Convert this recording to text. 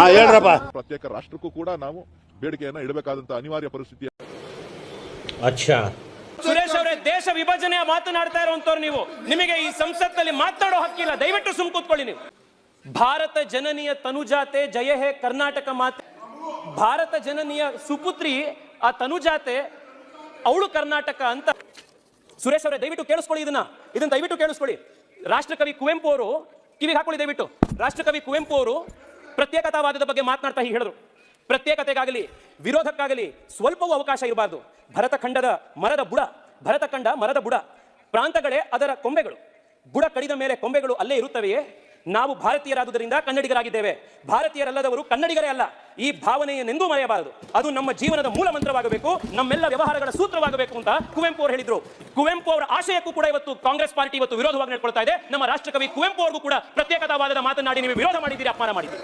ಹೇಳ್ರಪ್ಪ. ಪ್ರತ್ಯೇಕ ರಾಷ್ಟ್ರಕ್ಕೂ ಕೂಡ ನಾವು ಬೇಡಿಕೆಯನ್ನು ಇಡಬೇಕಾದಂತ ಅನಿವಾರ್ಯ ಪರಿಸ್ಥಿತಿ. ಸುರೇಶ್ ಅವರೇ, ದೇಶ ವಿಭಜನೆಯ ಮಾತನಾಡ್ತಾ ಇರುವಂತವ್ರು ನೀವು. ನಿಮಗೆ ಈ ಸಂಸತ್ನಲ್ಲಿ ಮಾತನಾಡೋ ಹಕ್ಕಿಲ್ಲ. ದಯವಿಟ್ಟು ಸುಮ್ ಕೂತ್ಕೊಳ್ಳಿ ನೀವು. ಭಾರತ ಜನನಿಯ ತನುಜಾತೆ ಜಯ ಹೇ ಕರ್ನಾಟಕ ಮಾತೆ. ಭಾರತ ಜನನಿಯ ಸುಪುತ್ರಿ ಆ ತನುಜಾತೆ, ಅವಳು ಕರ್ನಾಟಕ ಅಂತ. ಸುರೇಶ್ ಅವರೇ, ದಯವಿಟ್ಟು ಕೇಳಿಸ್ಕೊಳ್ಳಿ. ಇದನ್ನ ದಯವಿಟ್ಟು ಕೇಳಿಸ್ಕೊಳ್ಳಿ. ರಾಷ್ಟ್ರಕವಿ ಕುವೆಂಪು ಅವರು ಕಿವಿಗೆ ಹಾಕೊಳ್ಳಿ ದಯವಿಟ್ಟು. ರಾಷ್ಟ್ರಕವಿ ಕುವೆಂಪು ಅವರು ಪ್ರತ್ಯೇಕತಾವಾದದ ಬಗ್ಗೆ ಮಾತನಾಡ್ತಾ ಹೀಗೆ ಹೇಳಿದ್ರು: ಪ್ರತ್ಯೇಕತೆಗಾಗಲಿ ವಿರೋಧಕ್ಕಾಗಲಿ ಸ್ವಲ್ಪವೂ ಅವಕಾಶ ಇರಬಾರದು. ಭರತಖಂಡ ಮರದ ಬುಡ, ಪ್ರಾಂತಗಳೇ ಅದರ ಕೊಂಬೆಗಳು. ಬುಡ ಕಡಿದ ಮೇಲೆ ಕೊಂಬೆಗಳು ಅಲ್ಲೇ ಇರುತ್ತವೆಯೇ? ನಾವು ಭಾರತೀಯರಾದುದರಿಂದ ಕನ್ನಡಿಗರಾಗಿದ್ದೇವೆ. ಭಾರತೀಯರಲ್ಲದವರು ಕನ್ನಡಿಗರೇ ಅಲ್ಲ. ಈ ಭಾವನೆಯನ್ನೆಂದೂ ಮರೆಯಬಾರದು. ಅದು ನಮ್ಮ ಜೀವನದ ಮೂಲ ಮಂತ್ರವಾಗಬೇಕು, ನಮ್ಮೆಲ್ಲ ವ್ಯವಹಾರಗಳ ಸೂತ್ರವಾಗಬೇಕು ಅಂತ ಕುವೆಂಪು ಅವರು ಹೇಳಿದ್ರು. ಕುವೆಂಪು ಅವರ ಆಶಯಕ್ಕೂ ಕೂಡ ಇವತ್ತು ಕಾಂಗ್ರೆಸ್ ಪಾರ್ಟಿ ಇವತ್ತು ವಿರೋಧವಾಗಿ ನಡ್ಕೊಳ್ತಾ ಇದೆ. ನಮ್ಮ ರಾಷ್ಟ್ರಕವಿ ಕುವೆಂಪು ಅವ್ರಿಗೂ ಕೂಡ ಪ್ರತ್ಯೇಕತಾವಾದದ ಮಾತನಾಡಿ ನೀವು ವಿರೋಧ ಮಾಡಿದ್ದೀರಿ, ಅಪಮಾನ ಮಾಡಿದ್ದೀರಿ.